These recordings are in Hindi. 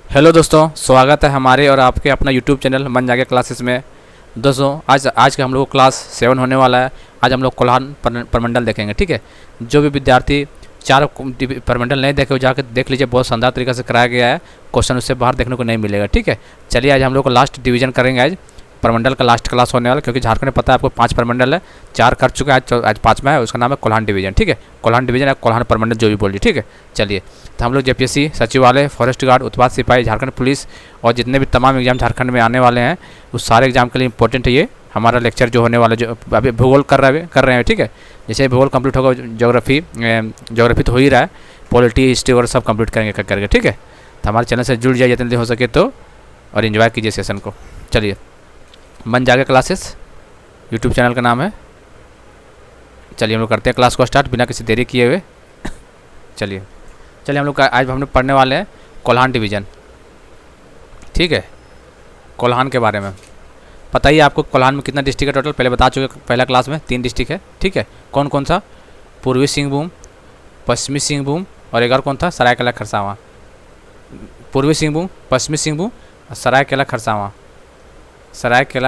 हेलो दोस्तों, स्वागत है हमारे और आपके अपना यूट्यूब चैनल मन जागे क्लासेस में। दोस्तों आज का हम लोग क्लास 7 होने वाला है। आज हम लोग कोल्हान प्रमंडल देखेंगे। ठीक है, जो भी विद्यार्थी 4 प्रमंडल नहीं देखे हो जाकर देख लीजिए, बहुत शानदार तरीके से कराया गया है। क्वेश्चन उससे बाहर देखने को नहीं मिलेगा। ठीक है, चलिए आज हम लोग को लास्ट डिवीजन करेंगे। आज प्रमंडल का लास्ट क्लास होने वाला, क्योंकि झारखंड में पता है आपको 5 प्रमंडल है, 4 कर चुके हैं, आज 5वां है। उसका नाम है कोल्हान डिवीजन। ठीक है, कोल्हान डिवीजन है, कोल्हान प्रमंडल जो भी बोलिए। ठीक है, चलिए तो हम लोग जेपीएससी, सचिवालय, फॉरेस्ट गार्ड, उत्पाद सिपाही, झारखंड पुलिस और जितने भी तमाम एग्जाम झारखंड में आने वाले हैं उस सारे एग्जाम के लिए इंपॉर्टेंट है ये हमारा लेक्चर जो होने वाला, जो अभी भूगोल कर रहे हैं। ठीक है, जैसे भूगोल कंप्लीट होगा, ज्योग्राफी तो हो ही रहा है, पॉलिटी, हिस्ट्री और सब कंप्लीट करेंगे करके। ठीक है, तो हमारे चैनल से जुड़ जाइए जितनी हो सके तो, और इन्जॉय कीजिए सेशन को। चलिए, मन जागे क्लासेस यूट्यूब चैनल का नाम है। चलिए हम लोग करते हैं क्लास को स्टार्ट बिना किसी देरी किए हुए। चलिए हम लोग आज हम लोग पढ़ने वाले हैं कोल्हान डिवीज़न। ठीक है, कोल्हान के बारे में पता ही आपको। कोल्हान में कितना डिस्ट्रिक्ट है टोटल, पहले बता चुके पहला क्लास में। 3 डिस्ट्रिक्ट है। ठीक है, कौन कौन सा? पूर्वी सिंहभूम, पश्चिमी सिंहभूम और एक और कौन था? सरायकेला खरसावां। पूर्वी सिंहभूम, पश्चिमी सिंहभूम और सरायकेला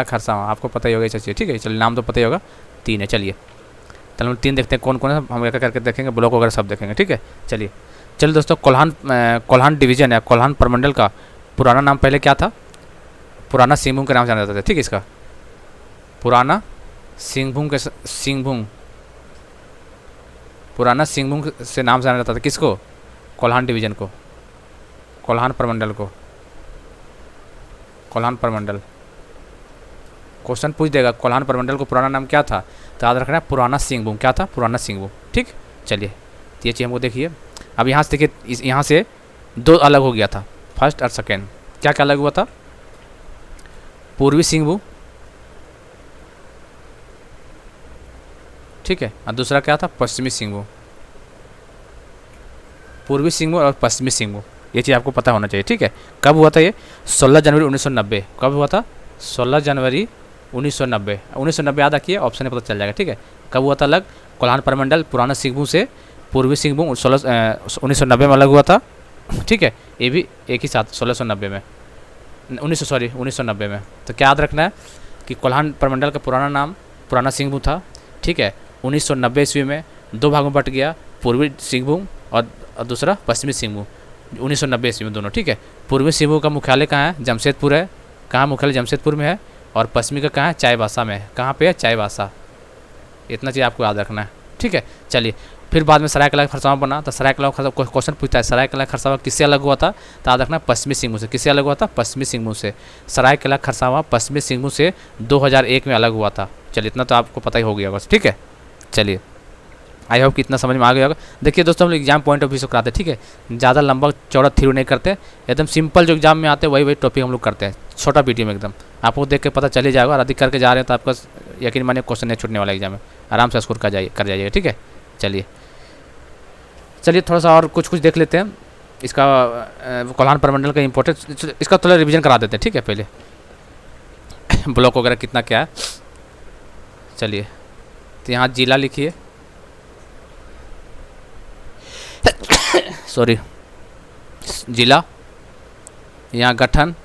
खरसावां आपको पता ही होगा। चलिए ठीक है, चलिए नाम तो पता ही होगा। 3 है। चलिए हम 3 देखते हैं कौन कौन है, हम एक करके देखेंगे, ब्लॉक वगैरह सब देखेंगे। ठीक है, चलिए दोस्तों, कोल्हान डिवीज़न है, कोल्हान प्रमंडल का पुराना नाम पहले क्या था? पुराना सिंहभूम के नाम से जाना जाता था। ठीक है, इसका पुराना सिंहभूम पुराना सिंहभूम से नाम से जाना जाता था। किसको? कोल्हान डिवीज़न को, कोल्हान प्रमंडल। क्वेश्चन पूछ देगा कोल्हान प्रमंडल को पुराना नाम क्या था, तो याद रखना है पुराना सिंहभूम। क्या था? पुराना सिंहभूम। ठीक, चलिए ये चीज़ हमको देखिए। अब यहाँ से देखिए, यहाँ से 2 अलग हो गया था, फर्स्ट और सेकेंड। क्या क्या अलग हुआ था? पूर्वी सिंहभूम, ठीक है, और दूसरा क्या था? पश्चिमी सिंहभूम। पूर्वी सिंहभूम और पश्चिमी सिंहभूम, ये चीज़ आपको पता होना चाहिए। ठीक है, कब हुआ था ये? 16 जनवरी 1990। कब हुआ था? 16 जनवरी 1990। 1990 याद रखिए, ऑप्शन में पता चल जाएगा। ठीक है, कब हुआ था अलग? कोल्हान प्रमंडल पुराना सिंहभूम से पूर्वी सिंहभूम 1990 में अलग हुआ था। ठीक है, ये भी एक ही साथ 1690 में, 1990 में। तो क्या याद रखना है कि कोल्हान प्रमंडल का पुराना नाम पुराना सिंहभूम था। ठीक है, 1990 ईस्वी में 2 भागों में बट गया, पूर्वी सिंहभूम और दूसरा पश्चिमी सिंहभूम। 1990 ईस्वी में दोनों। ठीक है, पूर्वी सिंहभूम का मुख्यालय कहाँ है? जमशेदपुर है। कहाँ मुख्यालय? जमशेदपुर में है। और पश्चिमी का कहाँ है? चाईबासा में है। कहाँ पे है? चाईबासा। इतना चीज़ आपको याद रखना है। ठीक है, चलिए फिर बाद में सरायकेला खरसावां बना, तो सरायकेला खरसावां क्वेश्चन पूछता है, सरायकेला खरसावां किससे अलग हुआ था? तो याद रखना पश्चिमी सिंहभूम से। किससे अलग हुआ था? पश्चिमी सिंहभूम से। सरायकेला खरसावां पश्चिमी सिंहभूम से 2001 में अलग हुआ था। चलिए इतना तो आपको पता ही हो गया होगा। ठीक है, चलिए आई होप कि इतना समझ में आ गया होगा। देखिए दोस्तों, हम लोग एग्जाम पॉइंट ऑफ व्यू से कराते हैं। ठीक है, ज़्यादा लंबा चौड़ा थ्योरी नहीं करते, एकदम सिंपल जो एग्जाम में आते हैं वही टॉपिक हम लोग करते हैं, छोटा वीडियो में एकदम। आपको देख के पता चल ही जाएगा, और अधिक करके जा रहे हैं तो आपका यकीन मानिए क्वेश्चन नहीं छूटने वाला एग्जाम में, आराम से स्कोर कर जाइएगा। ठीक है, चलिए थोड़ा सा और कुछ देख लेते हैं इसका, कोल्हान प्रमंडल का इंपॉर्टेंस, इसका थोड़ा रिवीजन करा देते हैं। ठीक है, पहले ब्लॉक वगैरह कितना क्या है। चलिए तो यहाँ जिला लिखिए, सॉरी, जिला। यहाँ गठन,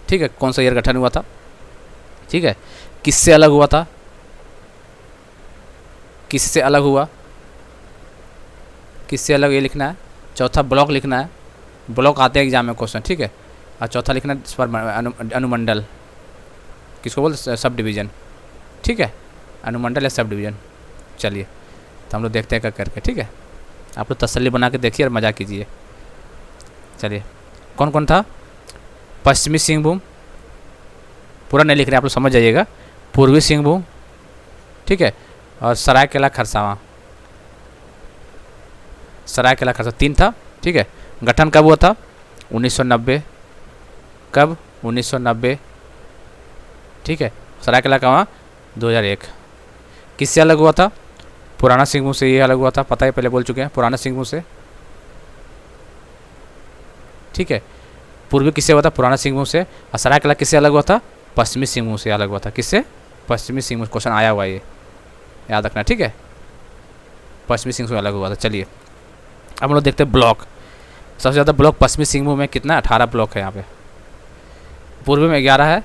ठीक है, कौन सा ईयर गठन हुआ था। ठीक है, किससे अलग हुआ था? किससे अलग हुआ, किससे अलग, ये लिखना है। चौथा ब्लॉक लिखना है, ब्लॉक आते हैं एग्जाम में क्वेश्चन। ठीक है, और चौथा लिखना है अनुमंडल, किसको बोलते? Sub division. ठीक है, अनुमंडल या सब डिवीज़न। चलिए तो हम लोग देखते हैं करके। ठीक है, आप लोग तसल्ली बना के देखिए और मज़ा कीजिए। चलिए कौन कौन था? पश्चिमी सिंहभूम, पूरा नहीं लिख रहे, आप लोग समझ जाइएगा। पूर्वी सिंहभूम, ठीक है, और सरायकेला खरसावां। 3 था। ठीक है, गठन कब हुआ था? 1990। कब? 1990। ठीक है, सरायकेला कहाँ? 2001। किससे अलग हुआ था? पुराना सिंहभूम से ये अलग हुआ था, पता है, पहले बोल चुके हैं, पुराना सिंहभूम से। ठीक है, पूर्वी किससे हुआ था? पुराना सिंहभूम से। और सरायकेला किससे अलग हुआ था? पश्चिमी सिंहभूम से अलग हुआ था। किससे? पश्चिमी सिंहभूम। क्वेश्चन आया हुआ ये याद रखना। ठीक है, पश्चिमी सिंहभूम से अलग हुआ था। चलिए अब हम लोग देखते हैं ब्लॉक। सबसे ज़्यादा ब्लॉक पश्चिमी सिंहभूम में कितना 18 ब्लॉक है यहाँ पे। पूर्वी में 11 है।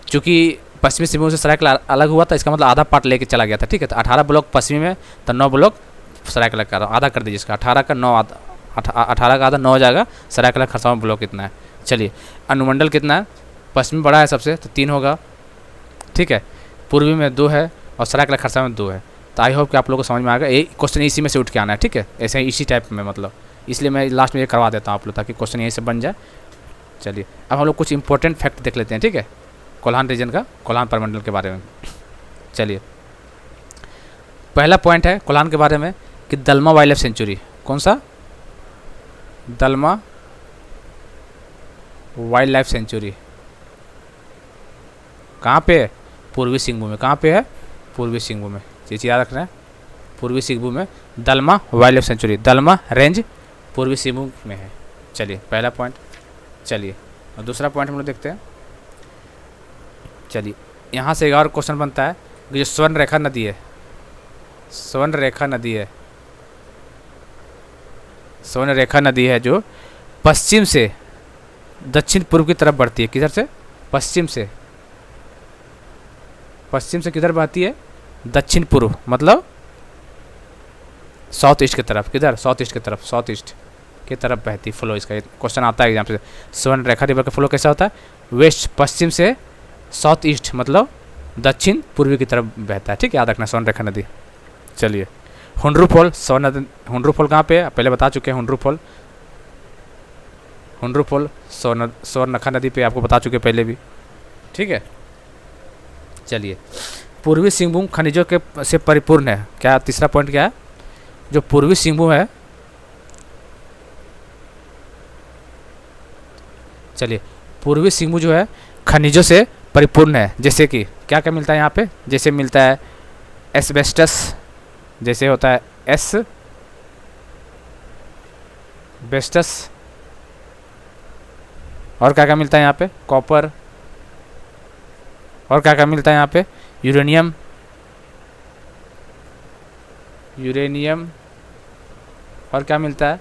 चूँकि पश्चिमी सिंहभूम से सरायकेला अलग हुआ था, इसका मतलब आधा पार्ट लेके चला गया था, ठीक है। तो 18 ब्लॉक पश्चिमी में, तो 9 ब्लॉक सरायकेला का, आधा कर दीजिए इसका, 18 का 9, 18 का आधा 9 हो जाएगा। सरायकेला खरसावां ब्लॉक कितना है, चलिए। अनुमंडल कितना है, पश्चिमी बड़ा है सबसे, तो 3 होगा, ठीक है। पूर्वी में 2 है और सरायकेला खरसावां में 2 है। तो आई होप कि आप लोगों को समझ में आएगा। ये क्वेश्चन इसी में से उठ के आना है, ठीक है, ऐसे ही इसी टाइप में, मतलब इसलिए मैं लास्ट में ये करवा देता हूँ आप लोग, ताकि क्वेश्चन यहीं से बन जाए। चलिए अब हम लोग कुछ इंपॉर्टेंट फैक्ट देख लेते हैं, ठीक है, कोल्हान रीजन का, कोल्हान प्रमंडल के बारे में। चलिए पहला पॉइंट है कोल्हान के बारे में कि दलमा वाइल्ड लाइफ सेंचुरी, कौन सा, दलमा वाइल्ड लाइफ सेंचुरी कहाँ पे है, पूर्वी सिंहभूम में। कहाँ पे है, पूर्वी सिंहभूम में, ये चीज़ याद रखना है, पूर्वी सिंहभूम में दलमा वाइल्ड लाइफ सेंचुरी, दलमा रेंज पूर्वी सिंहभूम में है। चलिए पहला पॉइंट। चलिए और दूसरा पॉइंट हम लोग देखते हैं। चलिए यहाँ से एक और क्वेश्चन बनता है कि जो स्वर्ण रेखा नदी है, स्वर्ण रेखा नदी है, स्वर्ण रेखा नदी है जो पश्चिम से दक्षिण पूर्व की तरफ बढ़ती है, किधर से, पश्चिम से, पश्चिम से किधर बहती है, दक्षिण पूर्व, मतलब साउथ ईस्ट की तरफ, किधर, साउथ ईस्ट की तरफ, साउथ ईस्ट की तरफ बहती फ्लो। इसका क्वेश्चन आता है एग्जाम से, स्वर्ण रेखा रिवर का फ्लो कैसा होता है, वेस्ट, पश्चिम से साउथ ईस्ट, मतलब दक्षिण पूर्वी की तरफ बहता है, ठीक है, याद रखना स्वर्ण रेखा नदी। चलिए हुंड्रू फॉल, स्वर्ण हुंड्रू फॉल कहाँ पे है, पहले बता चुके हैं, हुंड्रू फॉल, हुंड्रू फॉल स्वर्णरेखा नदी पे आपको बता चुके पहले भी, ठीक है। चलिए पूर्वी सिंहभूम खनिजों के से परिपूर्ण है, क्या तीसरा पॉइंट क्या है, जो पूर्वी सिंहभूम है, चलिए पूर्वी सिंहभूम जो है खनिजों से परिपूर्ण है। जैसे कि क्या क्या मिलता है यहाँ पे, जैसे मिलता है एस्बेस्टस, जैसे होता है एस्बेस्टस, और क्या क्या मिलता है यहाँ पे, कॉपर, और क्या क्या मिलता है यहाँ पे, यूरेनियम, यूरेनियम, और क्या मिलता है,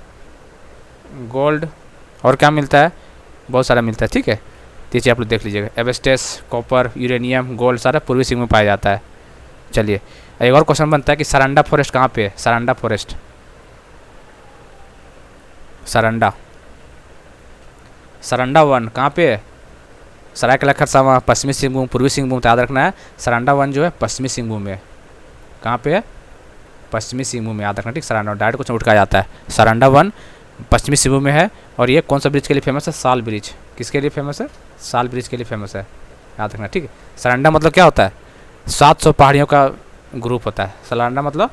गोल्ड, और क्या मिलता है, बहुत सारा मिलता है, ठीक है। तो आप लोग देख लीजिएगा, एस्बेस्टस, कॉपर, यूरेनियम, गोल्ड सारा पूर्वी सिंहभूम में पाया जाता है। चलिए एक और क्वेश्चन बनता है कि सरांडा फॉरेस्ट कहाँ पे है, सरांडा फॉरेस्ट, सरांडा, सरांडा वन कहाँ पे है, सरायकेला खरसावां, पश्चिमी सिंहभूम, पूर्वी सिंहभूम, तो याद रखना है सरांडा वन जो है पश्चिमी सिंहभूम में है। कहाँ पे है, पश्चिमी सिंहभूम में, याद रखना, ठीक, सरांडा, डायरेक्ट क्वेश्चन उठ के आ जाता है। सरांडा वन पश्चिमी सिंहभूम में है। और ये कौन सा ब्रिज के लिए फेमस है, साल ब्रिज, किसके लिए फेमस है, साल ब्रिज के लिए फेमस है, याद रखना, ठीक है। सरांडा मतलब क्या होता है, 700 पहाड़ियों का ग्रुप होता है। सरांडा मतलब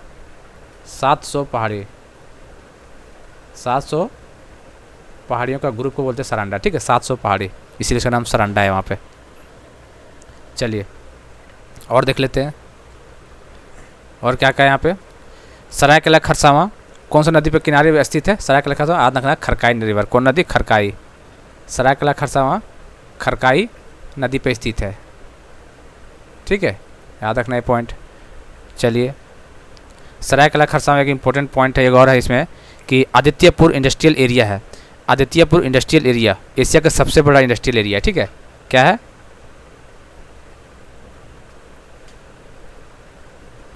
700 पहाड़ी, 700 पहाड़ियों का ग्रुप को बोलते हैं सरांडा, ठीक है, 700 पहाड़ी, इसीलिए इसका नाम सरांडा है वहाँ पे। चलिए और देख लेते हैं और क्या क्या है यहाँ पे। सरायकेला खरसावां कौन सा नदी पे किनारे स्थित है, सरायकेला खरसावां, याद रखना खरकाई रिवर, कौन नदी, खरकाई, सरायकेला खरसावां खरकाई नदी पे स्थित है, ठीक है, याद रखना ये पॉइंट। चलिए सरायकेला खरसावां एक इम्पोर्टेंट पॉइंट है, एक और है इसमें कि आदित्यपुर इंडस्ट्रियल एरिया है। आदित्यपुर इंडस्ट्रियल एरिया एशिया का सबसे बड़ा इंडस्ट्रियल एरिया है, ठीक है, क्या है,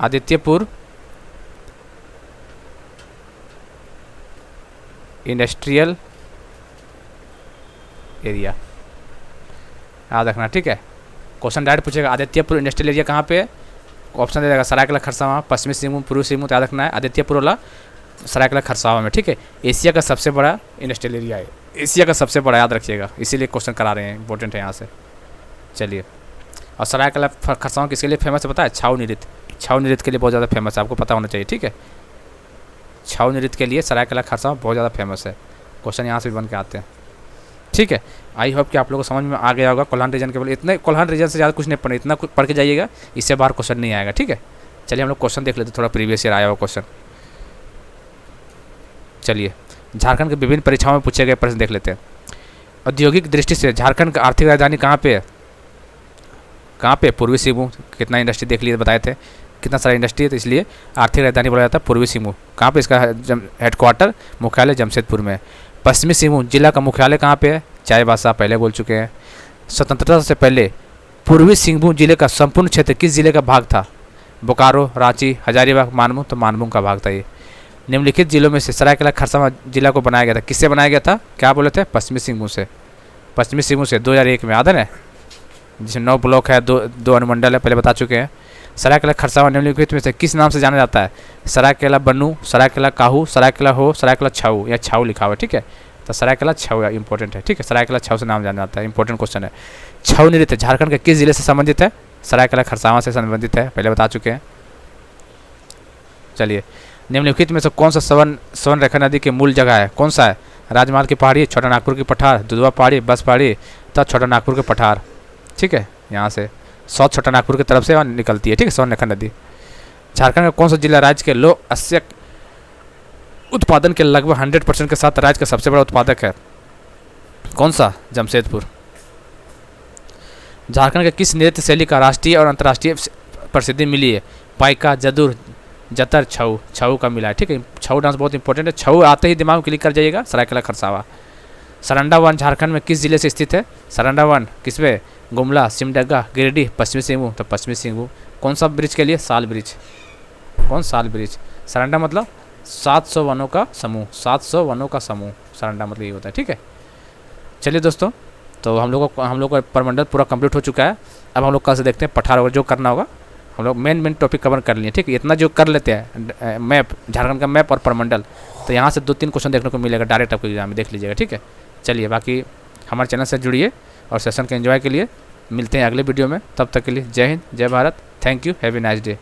आदित्यपुर इंडस्ट्रियल एरिया, याद रखना, ठीक है। क्वेश्चन डायरेक्ट पूछेगा आदित्यपुर इंडस्ट्रियल एरिया कहाँ पे है, ऑप्शन दे देगा सरायकेला खरसावां, पश्चिमी सिंहभूम, पूर्वी सिंहभूम, याद रखना है आदित्यपुर वाला सरायकेला खरसावां में, ठीक है। एशिया का सबसे बड़ा इंडस्ट्रियल एरिया है, एशिया का सबसे बड़ा, याद रखिएगा, इसीलिए क्वेश्चन करा रहे हैं, इंपॉर्टेंट है यहाँ से। चलिए और सरायकेला खरसावां किसके लिए फेमस है पता है, छाऊ नृत्य, छाऊ नृत्य के लिए बहुत ज़्यादा फेमस है, आपको पता होना चाहिए, ठीक है। छाऊ नृत्य के लिए सरायकेला खरसावां बहुत ज़्यादा फेमस है, क्वेश्चन यहाँ से भी बन के आते हैं, ठीक है। आई होप कि आप लोगों को समझ में आ गया होगा कोल्हान रीजन के, इतने कोल्हान रीजन से ज़्यादा कुछ नहीं पढ़ना, इतना कुछ पढ़ के जाइएगा, इससे बाहर क्वेश्चन नहीं आएगा, ठीक है। चलिए हम लोग क्वेश्चन देख लेते हैं, थोड़ा प्रीवियस ईयर आया हुआ क्वेश्चन। चलिए झारखंड के विभिन्न परीक्षाओं में पूछे गए प्रश्न देख लेते हैं। औद्योगिक दृष्टि से झारखंड का आर्थिक राजधानी कहाँ पे है, कहाँ पे, पूर्वी सिंहभूम, कितना इंडस्ट्री देख लिए बताए थे, कितना सारा इंडस्ट्री है, तो इसलिए आर्थिक राजधानी बोला जाता है पूर्वी सिंहभूम। कहाँ पे इसका हेडक्वार्टर, मुख्यालय जमशेदपुर में। पश्चिमी सिंहभूम जिला का मुख्यालय कहाँ पे है? चाईबासा, पहले बोल चुके हैं। स्वतंत्रता से पहले पूर्वी सिंहभूम जिले का संपूर्ण क्षेत्र किस जिले का भाग था? बोकारो, रांची, हजारीबाग, मानभूम, तो मानभूम का भाग था ये। निम्नलिखित जिलों में से सरायकेला खरसावां जिला को बनाया गया था, किससे बनाया गया था? क्या बोले थे? पश्चिमी सिंहभूम से। पश्चिमी सिंहभूम से 2001 में, याद है ना, जिसमें 9 ब्लॉक है, दो अनुमंडल है, पहले बता चुके हैं। सरायकेला खरसावां निम्नलिखित में से किस नाम से जाना जाता है? सरायकेला बन्नू, सरायकेला काहू, सरायकेला हो, सरायकेला छाऊ, या छाऊ लिखा हुआ है, ठीक है। तो सरायकेला छाऊ इंपॉर्टेंट है, ठीक है। सरायकेला छाऊ से नाम जाना जाता है, इंपॉर्टेंट क्वेश्चन है। छऊ नृत्य झारखंड के किस जिले से संबंधित है? सरायकेला खरसावां से संबंधित है, पहले बता चुके हैं। चलिए, निम्नलिखित में से कौन सा स्वर्ण रेखा नदी की मूल जगह है? कौन सा है? राजमहल की पहाड़ी, छोटा नागपुर की पठार, दुधवा पहाड़ी, बस पहाड़ी, तो छोटा नागपुर के पठार, ठीक है। यहाँ से साउथ छोटा नागपुर की तरफ से निकलती है, ठीक है, स्वर्ण रेखा नदी। झारखंड का कौन सा जिला राज्य के लौह अयस्क उत्पादन के लगभग 100% के साथ राज्य का सबसे बड़ा उत्पादक है? कौन सा? जमशेदपुर। झारखंड के किस नृत्य शैली का राष्ट्रीय और अंतर्राष्ट्रीय प्रसिद्धि मिली है? पाइका, जदुर, जतर, छऊ, छऊ का मिला है, ठीक है। छऊ डांस बहुत इंपॉर्टेंट है, छऊ आते ही दिमाग में क्लिक कर जाइएगा, सरायकेला खरसावां। सरंडा वन झारखंड में किस जिले से स्थित है? सरंडा वन किसमें? गुमला, सिमडेगा, गिरिडीह, पश्चिमी सिंहभूम, तो पश्चिमी सिंहभूम। कौन सा ब्रिज के लिए? साल ब्रिज। कौन? साल ब्रिज। सरंडा मतलब 700 वनों का समूह, 700 वनों का समूह, सरंडा मतलब ये होता है, ठीक है। चलिए दोस्तों, तो हम लोग का प्रमंडल पूरा कंप्लीट हो चुका है। अब हम लोग कल से देखते हैं पठार और जो करना होगा। हम लोग मेन टॉपिक कवर कर लिए, ठीक है। इतना जो कर लेते हैं, मैप, झारखंड का मैप और प्रमंडल, तो यहाँ से 2-3 क्वेश्चन देखने को मिलेगा डायरेक्ट आपको एग्जाम में, देख लीजिएगा, ठीक है। चलिए, बाकी हमारे चैनल से जुड़िए और सेशन के एंजॉय के लिए मिलते हैं अगले वीडियो में। तब तक के लिए जय हिंद, जय Bharat, thank you, have a nice day.